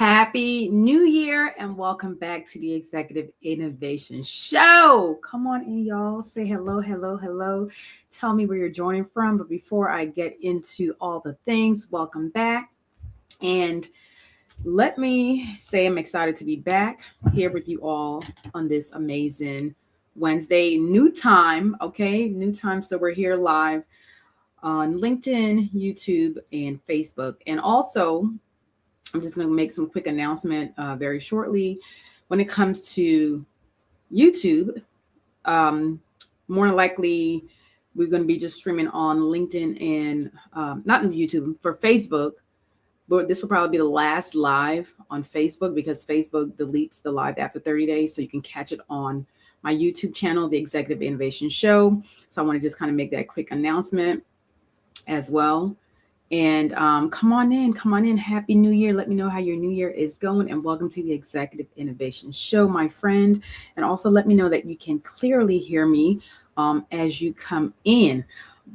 Happy New Year and welcome back to the Executive Innovation Show. Come on in, y'all. Say hello, hello, hello. Tell me where you're joining from. But before I get into all the things, welcome back. And let me say I'm excited to be back here with you all on this amazing Wednesday. New time, okay? New time. So we're here live on LinkedIn, YouTube, and Facebook. And also, I'm just going to make some quick announcement very shortly. When it comes to YouTube, more than likely, we're going to be just streaming on LinkedIn and not on YouTube, for Facebook. But this will probably be the last live on Facebook because Facebook deletes the live after 30 days. So you can catch it on my YouTube channel, The Executive Innovation Show. So I want to just kind of make that quick announcement as well. And come on in. Happy New Year. Let me know how your new year is going. And welcome to the Executive Innovation Show, my friend. And also let me know that you can clearly hear me as you come in.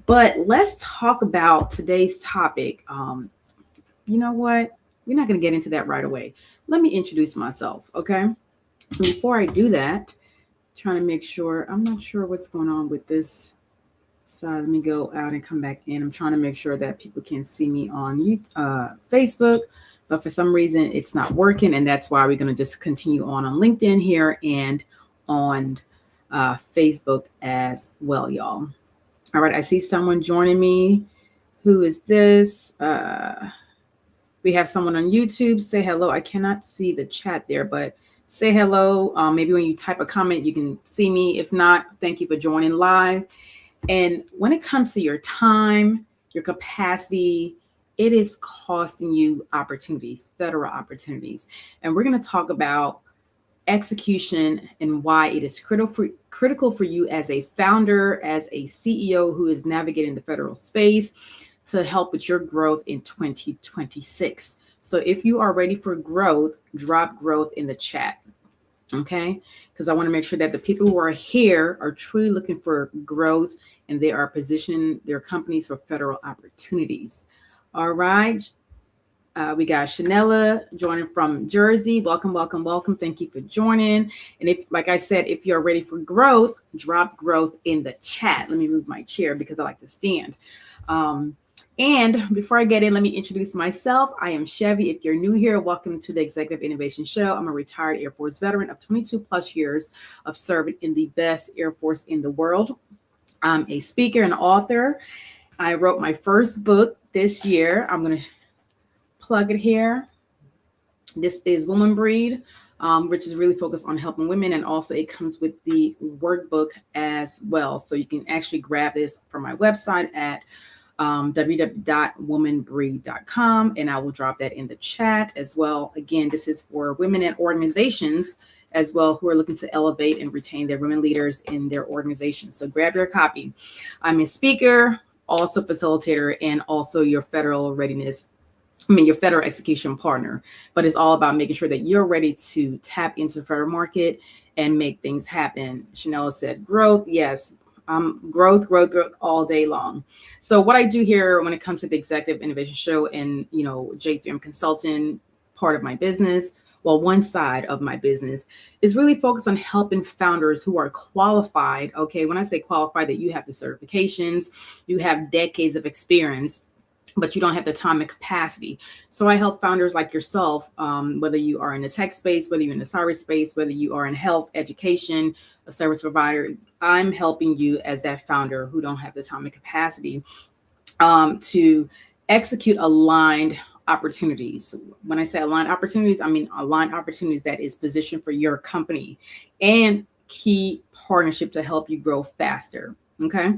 But let's talk about today's topic. You know what? We're not going to get into that right away. Let me introduce myself, okay? Before I do that, trying to make sure, I'm not sure what's going on with this. So let me go out and come back in. I'm trying to make sure that people can see me on Facebook, but for some reason it's not working. And that's why we're going to just continue on LinkedIn here and on Facebook as well, y'all. All right. I see someone joining me. Who is this? We have someone on YouTube. Say hello. I cannot see the chat there, but say hello. Maybe when you type a comment, you can see me. If not, thank you for joining live. And when it comes to your time, your capacity, it is costing you opportunities, federal opportunities. And we're going to talk about execution and why it is critical for you as a founder, as a CEO who is navigating the federal space to help with your growth in 2026. So if you are ready for growth, drop growth in the chat. Okay, because I want to make sure that the people who are here are truly looking for growth and they are positioning their companies for federal opportunities. All right. We got Chanella joining from Jersey. Welcome. Thank you for joining. And if, like I said, if you're ready for growth, drop growth in the chat. Let me move my chair because I like to stand. And before I get in, let me introduce myself. I am Chevy. If you're new here, welcome to the Executive Innovation Show. I'm a retired Air Force veteran of 22 plus years of serving in the best Air Force in the world. I'm a speaker and author. I wrote my first book this year. I'm going to plug it here. This is Woman Breed, which is really focused on helping women. And also it comes with the workbook as well. So you can actually grab this from my website at www.womanbreed.com, and I will drop that in the chat as well. Again, this is for women and organizations as well who are looking to elevate and retain their women leaders in their organizations. So grab your copy. I'm a speaker, also facilitator, and also your federal readiness. Your federal execution partner, but it's all about making sure that you're ready to tap into the federal market and make things happen. Chanel said growth. Yes. Growth all day long. So what I do here when it comes to the Executive Innovation Show and, J3M Consulting part of my business, well, one side of my business is really focused on helping founders who are qualified. Okay. When I say qualified, that you have the certifications, you have decades of experience, but you don't have the time and capacity. So I help founders like yourself, whether you are in the tech space, whether you're in the cyber space, whether you are in health, education, a service provider, I'm helping you as that founder who don't have the time and capacity to execute aligned opportunities. When I say aligned opportunities, I mean aligned opportunities that is positioned for your company and key partnership to help you grow faster. Okay.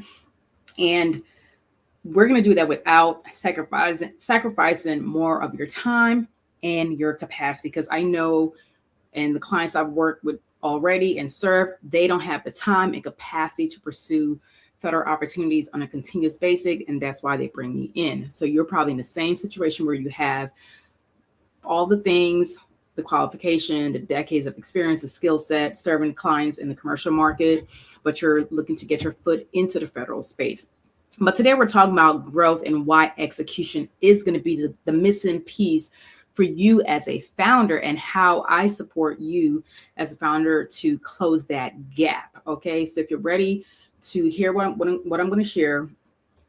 And we're going to do that without sacrificing more of your time and your capacity. Because I know, and the clients I've worked with already and served, they don't have the time and capacity to pursue federal opportunities on a continuous basis. And that's why they bring me in. So you're probably in the same situation where you have all the things, the qualification, the decades of experience, the skill set, serving clients in the commercial market, but you're looking to get your foot into the federal space. But today we're talking about growth and why execution is going to be the missing piece for you as a founder and how I support you as a founder to close that gap. Okay, so if you're ready to hear what I'm going to share,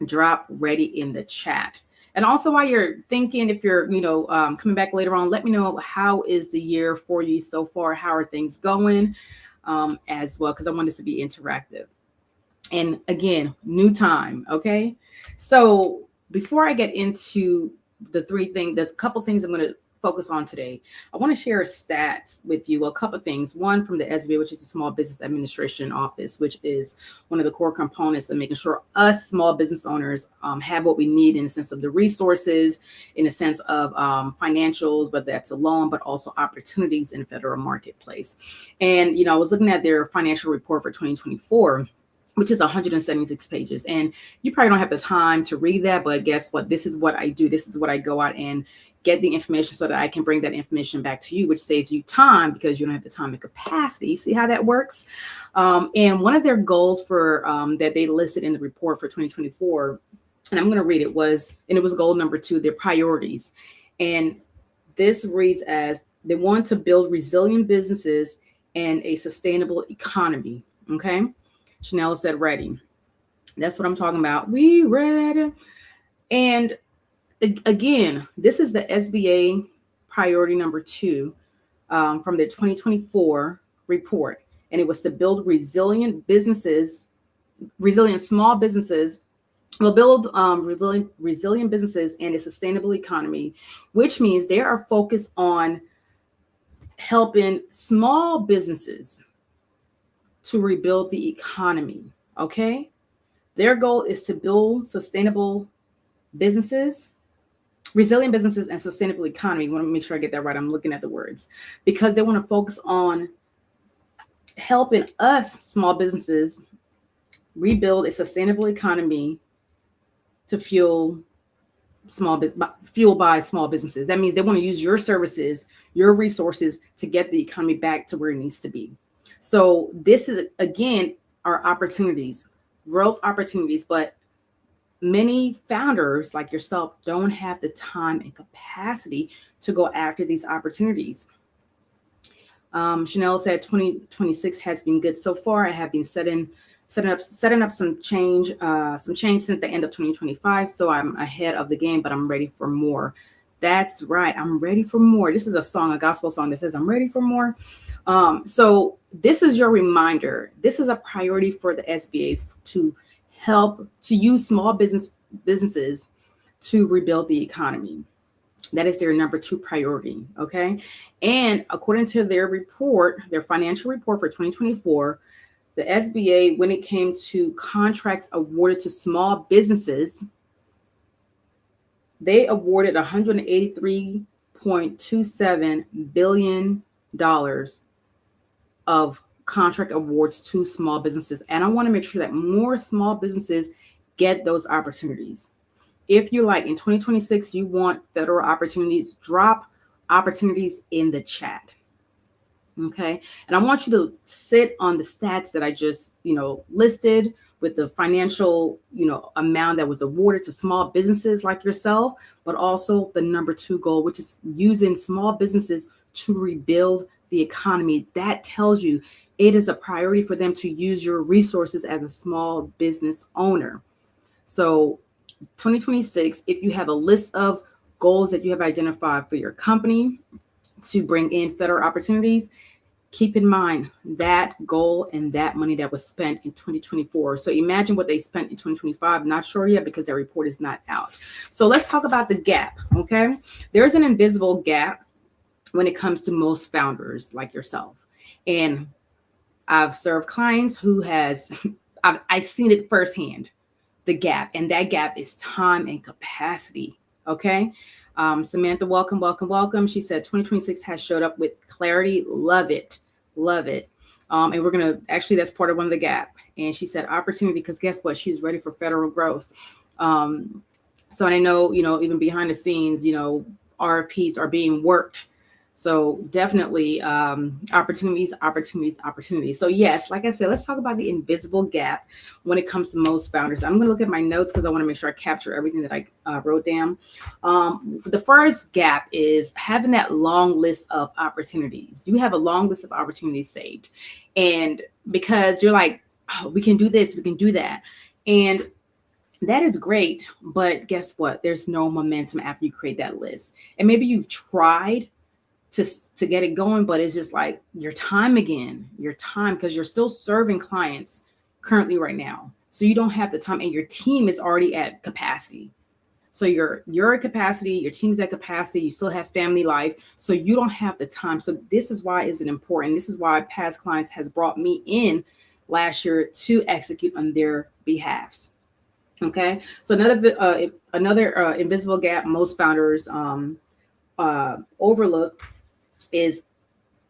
drop ready in the chat. And also, while you're thinking, if you're coming back later on, let me know how is the year for you so far. How are things going as well? Because I want this to be interactive. And again, new time. Okay, so before I get into the couple things I'm going to focus on today, I want to share stats with you. A couple things. One from the SBA, which is the Small Business Administration Office, which is one of the core components of making sure us small business owners have what we need in the sense of the resources, in the sense of financials, whether that's a loan, but also opportunities in the federal marketplace. And I was looking at their financial report for 2024, which is 176 pages. And you probably don't have the time to read that, but guess what? This is what I do. This is what I go out and get the information so that I can bring that information back to you, which saves you time because you don't have the time and capacity. See how that works? And one of their goals for that they listed in the report for 2024, and I'm going to read it, was goal number 2, their priorities. And this reads as they want to build resilient businesses and a sustainable economy. Okay. Chanel said ready. That's what I'm talking about. We ready. And again, this is the SBA priority number 2 from the 2024 report. And it was to build resilient small businesses. We'll build resilient businesses and a sustainable economy, which means they are focused on helping small businesses to rebuild the economy. Okay. Their goal is to build sustainable businesses, resilient businesses, and sustainable economy. I want to make sure I get that right. I'm looking at the words because they want to focus on helping us small businesses rebuild a sustainable economy to fueled by small businesses. That means they want to use your services, your resources to get the economy back to where it needs to be. So this is, again, our opportunities, growth opportunities, but many founders like yourself don't have the time and capacity to go after these opportunities. Chanel said 2026 has been good so far. I have been setting up some change since the end of 2025. So I'm ahead of the game, but I'm ready for more. That's right. I'm ready for more. This is a gospel song that says I'm ready for more. So this is your reminder. This is a priority for the SBA to help to use small businesses to rebuild the economy. That is their number 2 priority. Okay. And according to their report, their financial report for 2024, the SBA, when it came to contracts awarded to small businesses, they awarded $183.27 billion of contract awards to small businesses. And I want to make sure that more small businesses get those opportunities. If you like in 2026, you want federal opportunities, drop opportunities in the chat. Okay. And I want you to sit on the stats that I just, listed with the financial, amount that was awarded to small businesses like yourself, but also the number 2 goal, which is using small businesses to rebuild the economy. That tells you it is a priority for them to use your resources as a small business owner. So 2026, if you have a list of goals that you have identified for your company to bring in federal opportunities, keep in mind that goal and that money that was spent in 2024. So imagine what they spent in 2025. Not sure yet because their report is not out. So let's talk about the gap. Okay. There's an invisible gap when it comes to most founders like yourself. And I've served clients who I've seen it firsthand, the gap. And that gap is time and capacity. Okay. Samantha, welcome. She said 2026 has showed up with clarity. Love it. And we're going to, actually, that's part of one of the gap. And she said opportunity, because guess what? She's ready for federal growth. So, and I know, even behind the scenes, RFPs are being worked. So definitely opportunities, opportunities, opportunities. So yes, like I said, let's talk about the invisible gap when it comes to most founders. I'm going to look at my notes because I want to make sure I capture everything that I wrote down. The first gap is having that long list of opportunities. You have a long list of opportunities saved, and because you're like, oh, we can do this, we can do that, and that is great. But guess what? There's no momentum after you create that list, and maybe you've tried to to get it going, but it's just like your time again, your time, because you're still serving clients currently right now, so you don't have the time, and your team is already at capacity. So you're at capacity, your team's at capacity, you still have family life, so you don't have the time. So this is why is it important. This is why past clients has brought me in last year to execute on their behalves. Okay, so another invisible gap most founders overlook is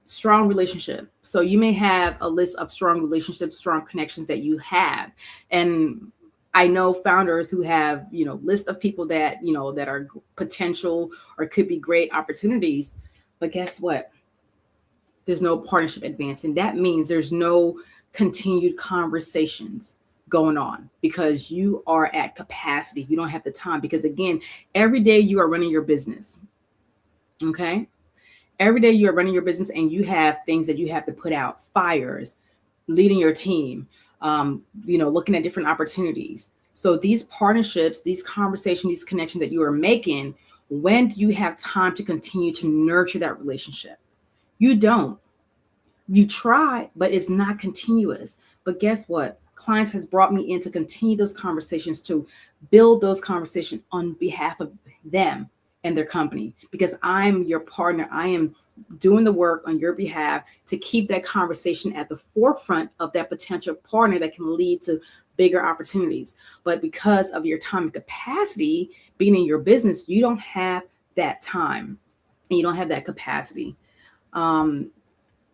strong relationship. So you may have a list of strong relationships, strong connections that you have. And I know founders who have, list of people that, that are potential or could be great opportunities. But guess what? There's no partnership advancing. That means there's no continued conversations going on because you are at capacity. You don't have the time because, again, every day you are running your business. Okay, every day you're running your business and you have things that you have to put out, fires, leading your team, looking at different opportunities. So these partnerships, these conversations, these connections that you are making, when do you have time to continue to nurture that relationship? You don't. You try, but it's not continuous. But guess what? Clients has brought me in to continue those conversations, to build those conversations on behalf of them and their company, because I'm your partner. I am doing the work on your behalf to keep that conversation at the forefront of that potential partner that can lead to bigger opportunities. But because of your time and capacity being in your business, you don't have that time and you don't have that capacity. Um,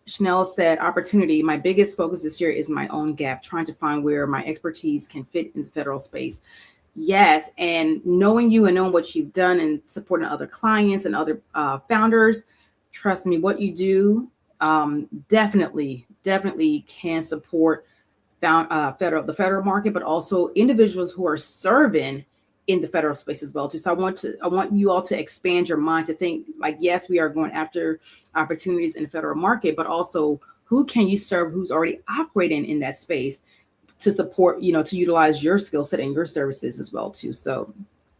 Chanel said, opportunity. My biggest focus this year is my own gap, trying to find where my expertise can fit in the federal space. Yes. And knowing you and knowing what you've done and supporting other clients and other founders, trust me, what you do definitely can support the federal market, but also individuals who are serving in the federal space as well too. So I want you all to expand your mind to think like, yes, we are going after opportunities in the federal market, but also who can you serve who's already operating in that space to support, to utilize your skill set and your services as well too. So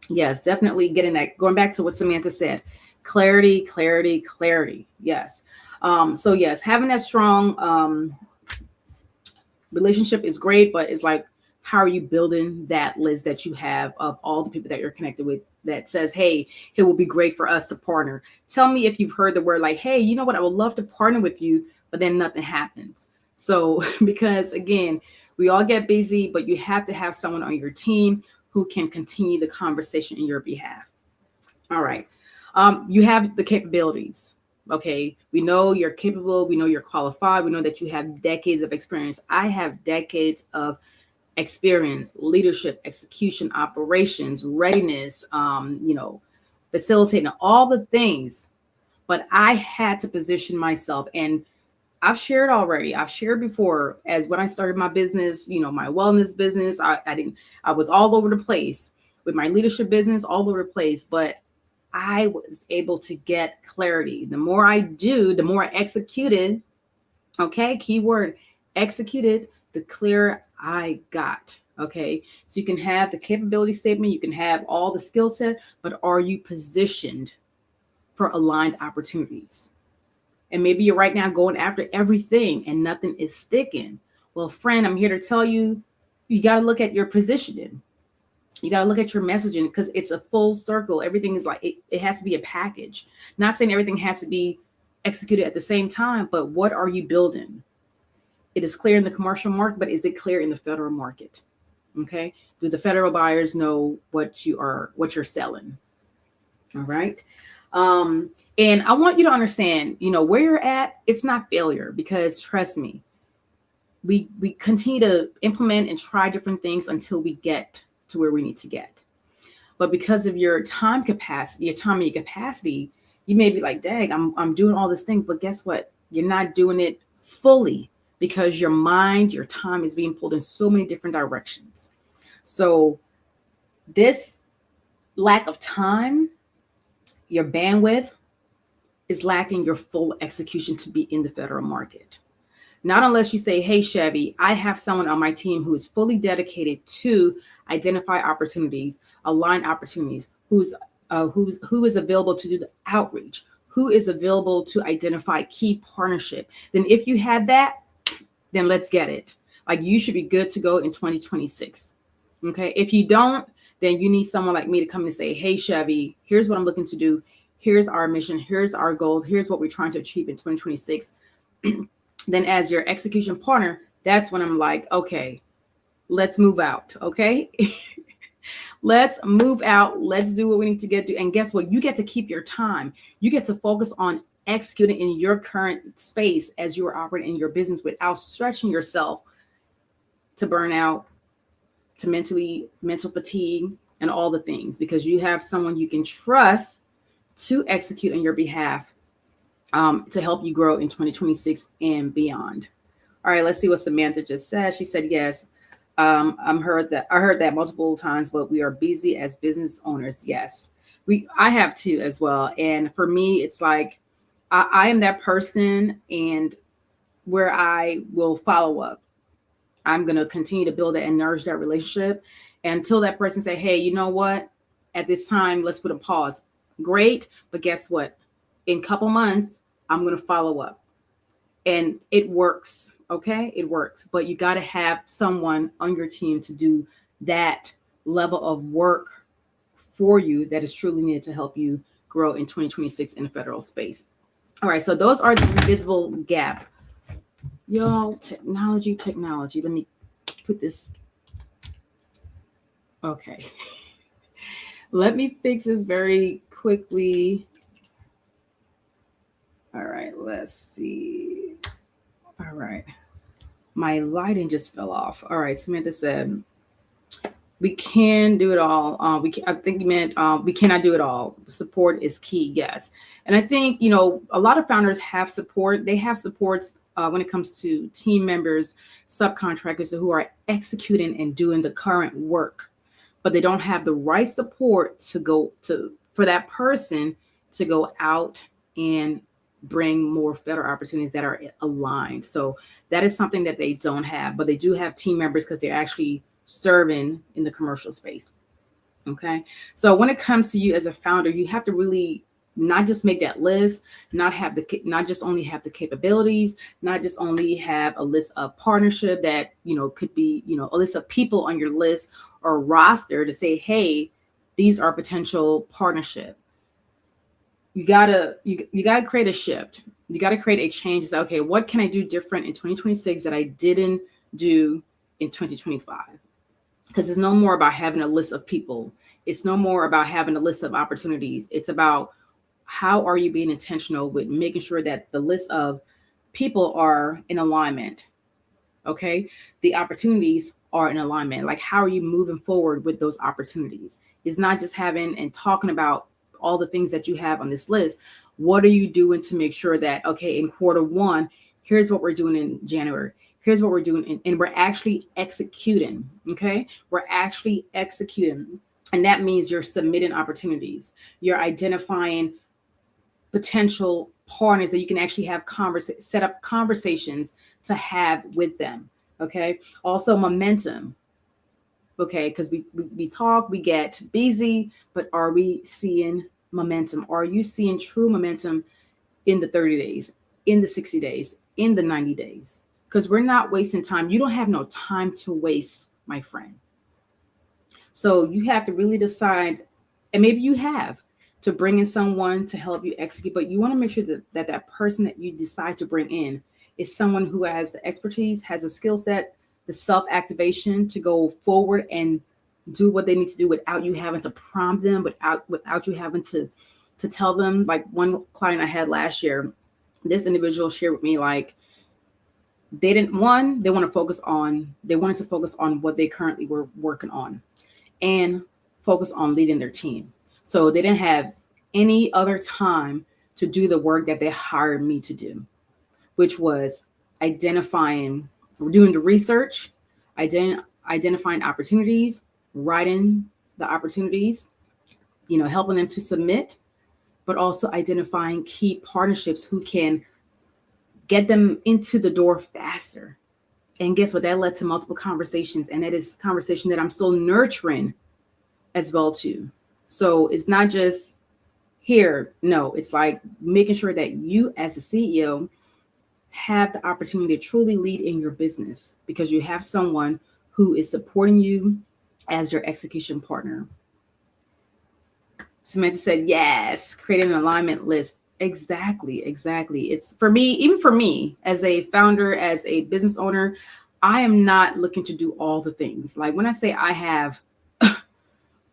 yes, definitely getting that, going back to what Samantha said, clarity, clarity, clarity. Yes. So yes, having that strong relationship is great, but it's like, how are you building that list that you have of all the people that you're connected with that says, hey, it will be great for us to partner? Tell me if you've heard the word like, hey, you know what, I would love to partner with you, but then nothing happens. So because again, we all get busy, but you have to have someone on your team who can continue the conversation in your behalf. All right. You have the capabilities. Okay. We know you're capable. We know you're qualified. We know that you have decades of experience. I have decades of experience, leadership, execution, operations, readiness, facilitating all the things. But I had to position myself, and I've shared already. I've shared before as when I started my business, my wellness business. I was all over the place with my leadership business, all over the place. But I was able to get clarity. The more I do, the more I executed. Okay, keyword executed, the clearer I got. Okay, so you can have the capability statement, you can have all the skill set, but are you positioned for aligned opportunities? And maybe you're right now going after everything and nothing is sticking. Well, friend, I'm here to tell you, you got to look at your positioning. You got to look at your messaging because it's a full circle. Everything is like, it has to be a package. Not saying everything has to be executed at the same time, but what are you building? It is clear in the commercial market, but is it clear in the federal market? Okay. Do the federal buyers know what you're selling? All right. And I want you to understand, where you're at, it's not failure, because trust me, we continue to implement and try different things until we get to where we need to get. But because of your time and your capacity, You may be like, dang, I'm doing all these things, but guess what? You're not doing it fully because your mind, your time is being pulled in so many different directions. So this lack of time, your bandwidth is lacking your full execution to be in the federal market. Not unless you say, hey, Chevy, I have someone on my team who is fully dedicated to identify opportunities, align opportunities, who is available to do the outreach, who is available to identify key partnership. Then if you have that, then let's get it. Like you should be good to go in 2026. Okay. If you don't, then you need someone like me to come and say, hey, Chevy, here's what I'm looking to do. Here's our mission. Here's our goals. Here's what we're trying to achieve in 2026. Then as your execution partner, that's when I'm like, okay, let's move out. Okay. Let's move out. Let's do what we need to get to. And guess what? You get to keep your time. You get to focus on executing in your current space as you are operating in your business without stretching yourself to burnout, to mental fatigue, and all the things, because you have someone you can trust to execute on your behalf, to help you grow in 2026 and beyond. All right, let's see what Samantha just said. She said, yes, I heard that multiple times, but we are busy as business owners. Yes, I have too as well. And for me, it's like, I am that person, and where I will follow up. I'm going to continue to build that and nourish that relationship until that person say, hey, you know what? At this time, let's put a pause. Great. But guess what? In a couple months, I'm going to follow up. And it works. Okay. It works. But you got to have someone on your team to do that level of work for you that is truly needed to help you grow in 2026 in the federal space. All right. So those are the invisible gap. Y'all, technology. Let me put this. Okay. Let me fix this very quickly. All right, let's see. All right. My lighting just fell off. All right, Samantha said, we can do it all. I think you meant we cannot do it all. Support is key, yes. And I think, a lot of founders have support. They have supports when it comes to team members, subcontractors who are executing and doing the current work, but they don't have the right support for that person to go out and bring more federal opportunities that are aligned. So that is something that they don't have, but they do have team members because they're actually serving in the commercial space. Okay. So when it comes to you as a founder, you have to really not just make that list, not just only have the capabilities, not just only have a list of partnership that, could be, a list of people on your list or roster to say, hey, these are potential partnership. You gotta create a shift. You gotta create a change. Say, okay, what can I do different in 2026 that I didn't do in 2025? Because it's no more about having a list of people. It's no more about having a list of opportunities. It's about how are you being intentional with making sure that the list of people are in alignment. Okay, the opportunities are in alignment. Like, how are you moving forward with those opportunities? It's not just having and talking about all the things that you have on this list. What are you doing to make sure that, okay, in quarter one, here's what we're doing in January. Here's what we're doing. And we're actually executing. Okay. We're actually executing. And that means you're submitting opportunities. You're identifying potential partners that you can actually have set up conversations to have with them. Okay. Also momentum. Okay. Because we talk, we get busy, but are we seeing momentum? Are you seeing true momentum in the 30 days, in the 60 days, in the 90 days? Because we're not wasting time. You don't have no time to waste, my friend. So you have to really decide, and maybe you have, to bring in someone to help you execute, but you want to make sure that person that you decide to bring in is someone who has the expertise, has a skill set, the self-activation to go forward and do what they need to do without you having to prompt them, without you having to tell them. Like one client I had last year, this individual shared with me, like, they wanted to focus on what they currently were working on and focus on leading their team. So they didn't have any other time to do the work that they hired me to do, which was identifying, doing the research, identifying opportunities, writing the opportunities, helping them to submit, but also identifying key partnerships who can get them into the door faster. And guess what? That led to multiple conversations, and that is conversation that I'm still nurturing as well too. So it's not just here. No, it's like making sure that you as a CEO have the opportunity to truly lead in your business because you have someone who is supporting you as your execution partner. Samantha said, yes, creating an alignment list. Exactly. It's for me, even for me as a founder, as a business owner, I am not looking to do all the things. Like when I say I have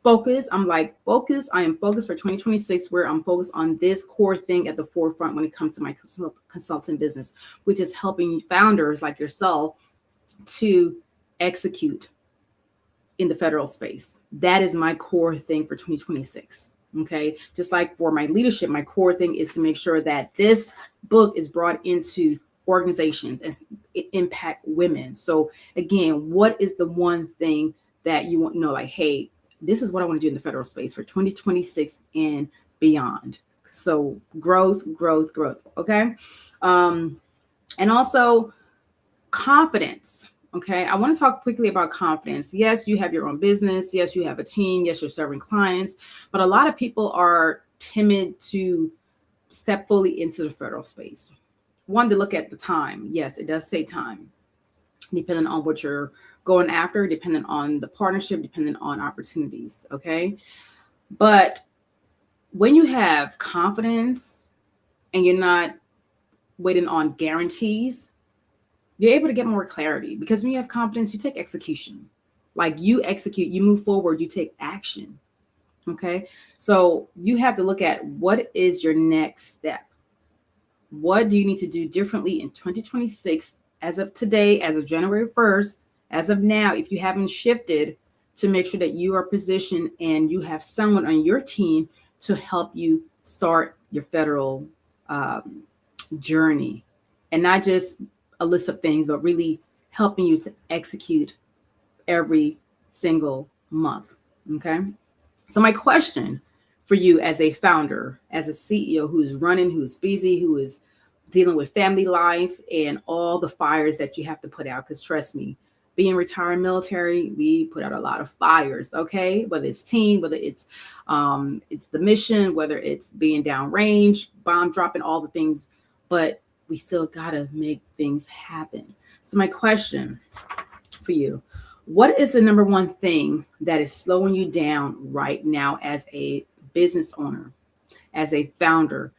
focus, I'm like, focus. I am focused for 2026, where I'm focused on this core thing at the forefront when it comes to my consulting business, which is helping founders like yourself to execute in the federal space. That is my core thing for 2026. Okay. Just like for my leadership, my core thing is to make sure that this book is brought into organizations and it impact women. So again, what is the one thing that you want to know? Like, hey, this is what I want to do in the federal space for 2026 and beyond. So growth. Okay. And also confidence. Okay. I want to talk quickly about confidence. Yes, you have your own business. Yes, you have a team. Yes, you're serving clients, but a lot of people are timid to step fully into the federal space. One, to look at the time. Yes, it does say time, depending on what you're going after, depending on the partnership, depending on opportunities. Okay. But when you have confidence and you're not waiting on guarantees, you're able to get more clarity, because when you have confidence, you take execution. Like you execute, you move forward, you take action. Okay. So you have to look at what is your next step. What do you need to do differently in 2026 as of today, as of January 1st, as of now, if you haven't shifted, to make sure that you are positioned and you have someone on your team to help you start your federal journey, and not just a list of things, but really helping you to execute every single month. Okay. So my question for you as a founder, as a CEO who's running, who's busy, who is dealing with family life and all the fires that you have to put out, because trust me, being retired military, we put out a lot of fires. Okay. Whether it's team, whether it's the mission, whether it's being downrange, bomb dropping, all the things, but we still gotta make things happen. So my question for you, what is the number one thing that is slowing you down right now as a business owner, as a founder?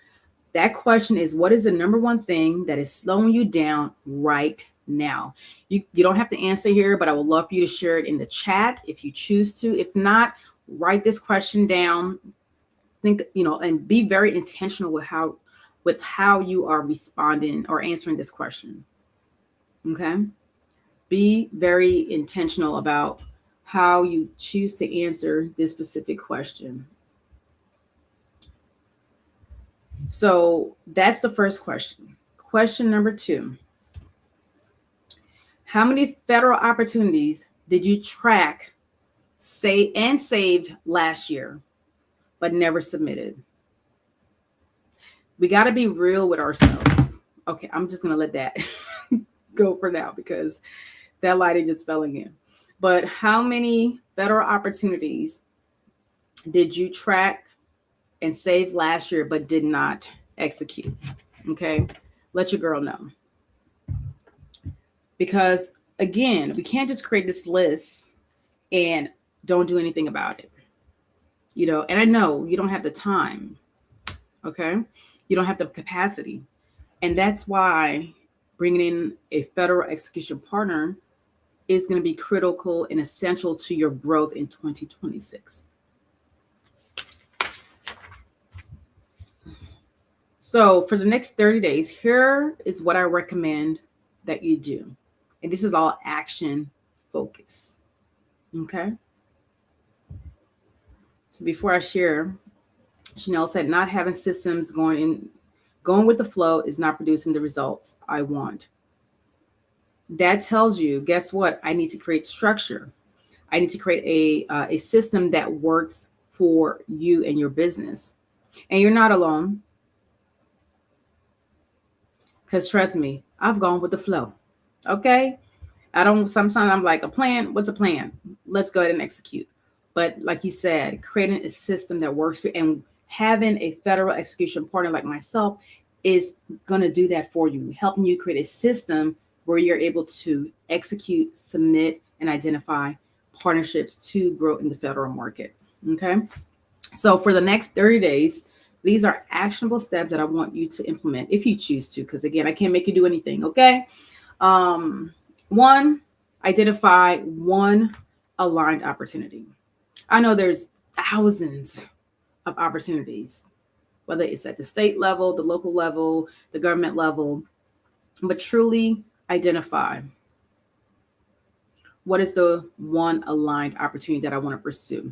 That question is, what is the number one thing that is slowing you down right now? You don't have to answer here, but I would love for you to share it in the chat if you choose to. If not, write this question down. Think, and be very intentional with how you are responding or answering this question. Okay? Be very intentional about how you choose to answer this specific question. So that's the first question. Question number 2. How many federal opportunities did you track, saved last year, but never submitted? We got to be real with ourselves. Okay, I'm just going to let that go for now because that light just fell again. But how many federal opportunities did you track and save last year but did not execute? Okay, let your girl know. Because again, we can't just create this list and don't do anything about it. And I know you don't have the time. Okay, you don't have the capacity. And that's why bringing in a federal execution partner is going to be critical and essential to your growth in 2026. So for the next 30 days, here is what I recommend that you do. And this is all action focus. Okay. So before I share Chanel said, not having systems going with the flow is not producing the results I want. That tells you, guess what? I need to create structure. I need to create a system that works for you and your business. And you're not alone. Because trust me, I've gone with the flow. Okay? Sometimes I'm like, a plan? What's a plan? Let's go ahead and execute. But like you said, creating a system that works for, and having a federal execution partner like myself is going to do that for you, helping you create a system where you're able to execute, submit, and identify partnerships to grow in the federal market. Okay. So for the next 30 days, these are actionable steps that I want you to implement if you choose to, because again, I can't make you do anything. Okay. One, identify one aligned opportunity. I know there's thousands of opportunities, whether it's at the state level, the local level, the government level, but truly identify what is the one aligned opportunity that I want to pursue.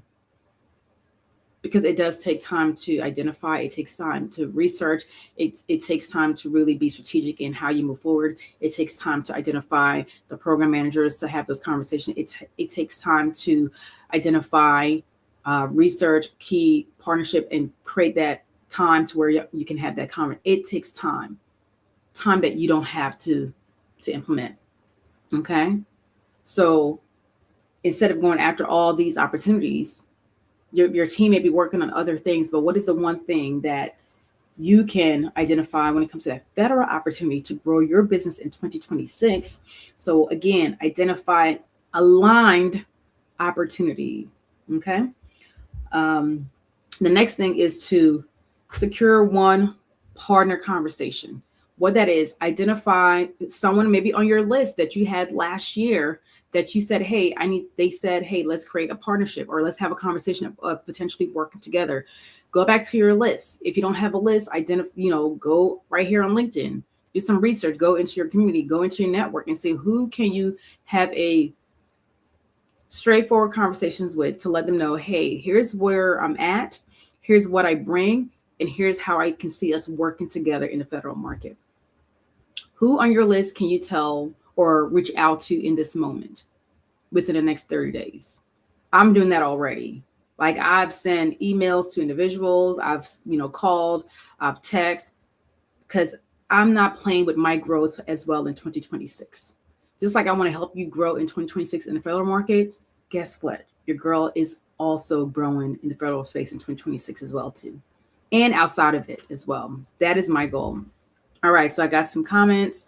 Because it does take time to identify, it takes time to research, it takes time to really be strategic in how you move forward. It takes time to identify the program managers to have those conversations. It takes time to identify, research, key partnership, and create that time to where you can have that conversation. It takes time that you don't have to implement. Okay. So instead of going after all these opportunities, your team may be working on other things, but what is the one thing that you can identify when it comes to that federal opportunity to grow your business in 2026? So again, identify aligned opportunity. Okay. The next thing is to secure one partner conversation. What that is, identify someone maybe on your list that you had last year that you said, hey, they said, hey, let's create a partnership, or let's have a conversation of potentially working together. Go back to your list. If you don't have a list, go right here on LinkedIn, do some research, go into your community, go into your network and see who can you have a straightforward conversations with to let them know, hey, here's where I'm at, here's what I bring, and here's how I can see us working together in the federal market. Who on your list can you tell or reach out to in this moment within the next 30 days? I'm doing that already. Like, I've sent emails to individuals, I've called, I've texted, because I'm not playing with my growth as well in 2026. Just like I want to help you grow in 2026 in the federal market, guess what? Your girl is also growing in the federal space in 2026 as well too. And outside of it as well. That is my goal. All right, so I got some comments.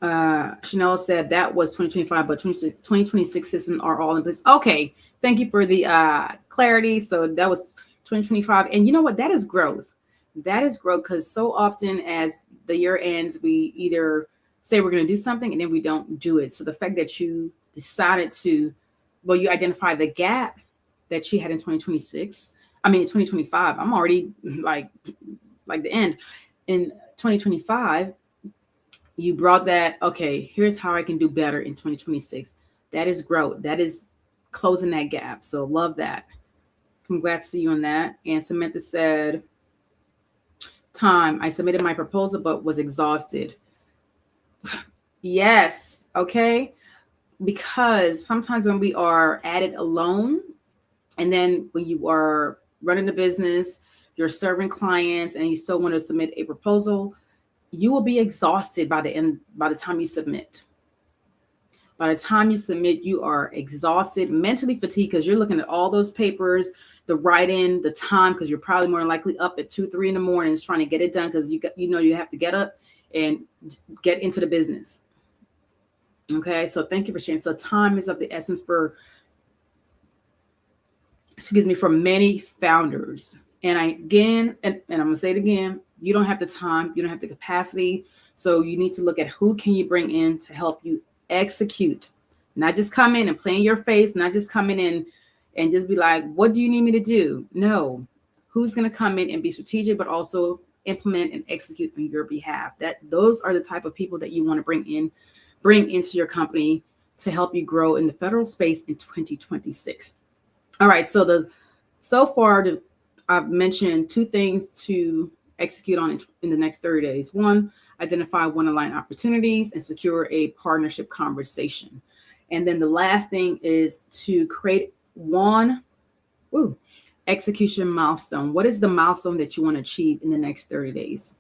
Chanel said that was 2025, but 2026 systems are all in place. Okay, thank you for the clarity. So that was 2025. And you know what? That is growth. That is growth, because so often as the year ends, we either say we're going to do something and then we don't do it. So the fact that you decided to, you identify the gap that you had in 2025. I'm already like the end. In 2025, you brought that, okay, here's how I can do better in 2026. That is growth. That is closing that gap. So love that. Congrats to you on that. And Samantha said, time, I submitted my proposal, but was exhausted. Yes. Okay. Because sometimes when we are at it alone, and then when you are running a business, you're serving clients, and you still want to submit a proposal, you will be exhausted by the time you submit. By the time you submit, you are exhausted, mentally fatigued, because you're looking at all those papers, the writing, the time, because you're probably more than likely up at 2-3 in the mornings trying to get it done, because you have to get up and get into the business. Okay, so thank you for sharing. So time is of the essence for many founders. And I'm gonna say it again, you don't have the time, you don't have the capacity. So you need to look at who can you bring in to help you execute, not just come in and play in your face, not just come in and just be like, what do you need me to do? No, who's going to come in and be strategic, but also implement and execute on your behalf. Those are the type of people that you want to bring into your company to help you grow in the federal space in 2026. All right. So the So far, I've mentioned 2 things to execute on in the next 30 days. One, identify one-aligned opportunities and secure a partnership conversation. And then the last thing is to create one execution milestone. What is the milestone that you want to achieve in the next 30 days?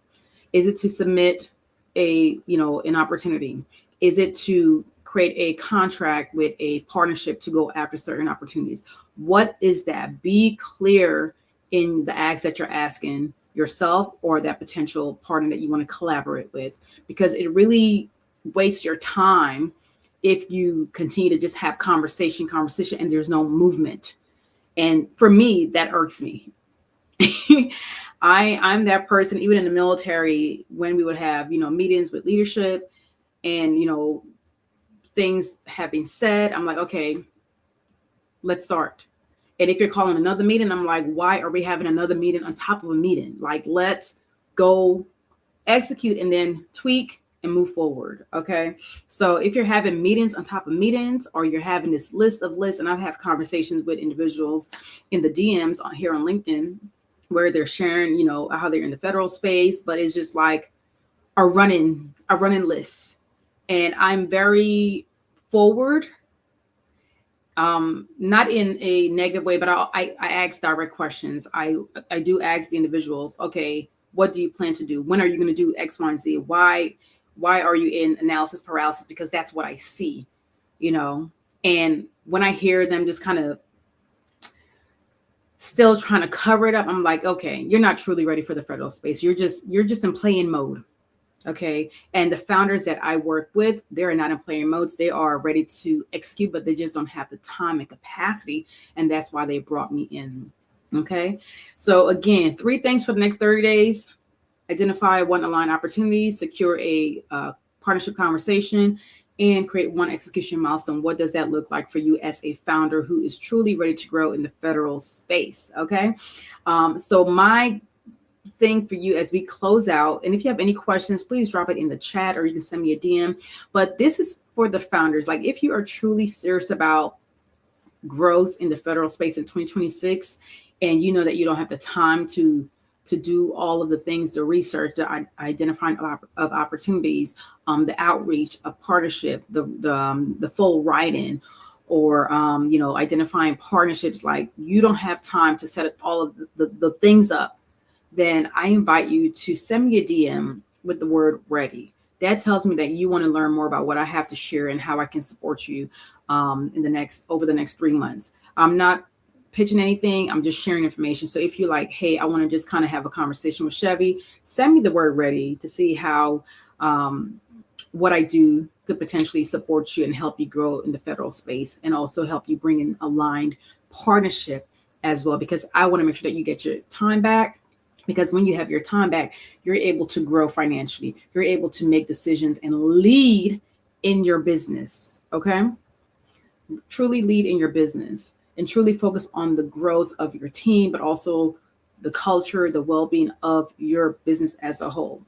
Is it to submit an opportunity? Is it to create a contract with a partnership to go after certain opportunities? What is that? Be clear in the acts that you're asking yourself or that potential partner that you want to collaborate with, because it really wastes your time if you continue to just have conversation, and there's no movement. And for me, that irks me. I'm that person, even in the military, when we would have, meetings with leadership and, things have been said, I'm like, okay, let's start. And if you're calling another meeting, I'm like, why are we having another meeting on top of a meeting? Like, let's go execute and then tweak and move forward. Okay. So if you're having meetings on top of meetings, or you're having this list of lists, and I've had conversations with individuals in the DMs here on LinkedIn where they're sharing, how they're in the federal space, but it's just like a running list. And I'm very forward, not in a negative way, but I ask direct questions. I do ask the individuals, okay, what do you plan to do? When are you going to do X, Y, and Z? Why are you in analysis paralysis? Because that's what I see, and when I hear them just kind of still trying to cover it up, I'm like, okay, you're not truly ready for the federal space. You're just in playing mode. Okay. And the founders that I work with, they're not in playing modes. They are ready to execute, but they just don't have the time and capacity. And that's why they brought me in. Okay. So again, 3 things for the next 30 days: identify one aligned opportunity, secure a partnership conversation, and create one execution milestone. What does that look like for you as a founder who is truly ready to grow in the federal space? Okay. So my thing for you as we close out, and if you have any questions, please drop it in the chat or you can send me a DM. But this is for the founders. Like, if you are truly serious about growth in the federal space in 2026, and you know that you don't have the time to do all of the things, the research, the identifying of opportunities, the outreach, a partnership, the full write-in, or identifying partnerships, like you don't have time to set all of the things up, then I invite you to send me a DM with the word ready. That tells me that you want to learn more about what I have to share and how I can support you over the next 3 months. I'm not pitching anything. I'm just sharing information. So if you're like, hey, I want to just kind of have a conversation with Chevy, send me the word ready to see how what I do could potentially support you and help you grow in the federal space, and also help you bring in aligned partnership as well, because I want to make sure that you get your time back. Because when you have your time back, you're able to grow financially. You're able to make decisions and lead in your business. Okay. Truly lead in your business and truly focus on the growth of your team, but also the culture, the well-being of your business as a whole.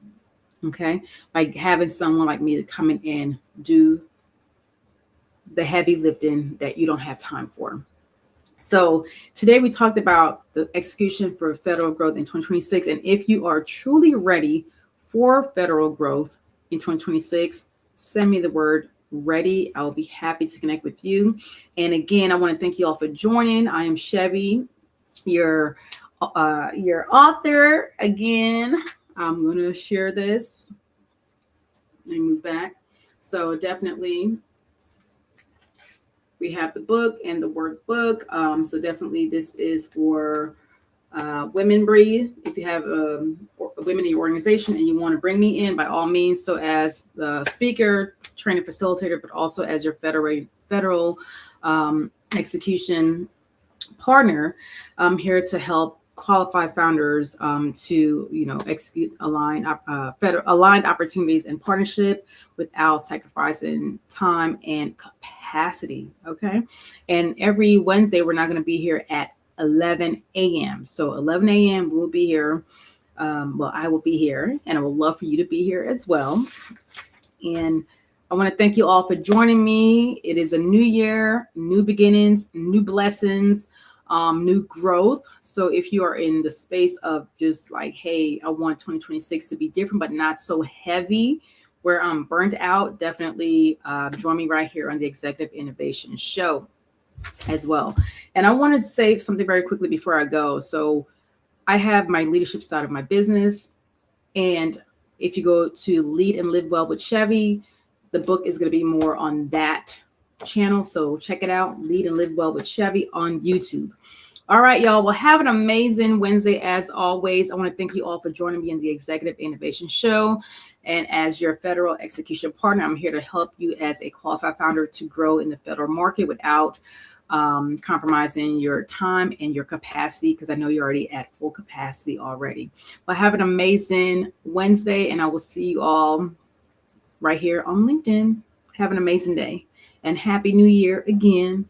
Okay. By having someone like me to come in and do the heavy lifting that you don't have time for. So today we talked about the execution for federal growth in 2026. And if you are truly ready for federal growth in 2026, send me the word ready. I'll be happy to connect with you. And again, I want to thank you all for joining. I am Chevy, your author. Again, I'm going to share this and move back. So definitely, we have the book and the workbook. So definitely this is for Women Breathe. If you have women in your organization and you want to bring me in, by all means. So as the speaker, trainer, facilitator, but also as your federal execution partner, I'm here to help qualified founders to execute aligned opportunities and partnership without sacrificing time and capacity. Okay. And every Wednesday we're not going to be here at 11 a.m. So 11 a.m. we'll be here. I will be here, and I would love for you to be here as well. And I want to thank you all for joining me. It is a new year, new beginnings, new blessings. new growth. So if you are in the space of just like, hey, I want 2026 to be different, but not so heavy, where I'm burnt out, definitely join me right here on the Executive Innovation Show as well. And I want to say something very quickly before I go. So I have my leadership side of my business. And if you go to Lead and Live Well with Chevy, the book is going to be more on that channel. So check it out, Lead and Live Well with Chevy on YouTube. All right, y'all. Well, have an amazing Wednesday as always. I want to thank you all for joining me in the Executive Innovation Show. And as your federal execution partner, I'm here to help you as a qualified founder to grow in the federal market without compromising your time and your capacity, because I know you're already at full capacity already. But have an amazing Wednesday, and I will see you all right here on LinkedIn. Have an amazing day, and Happy New Year again.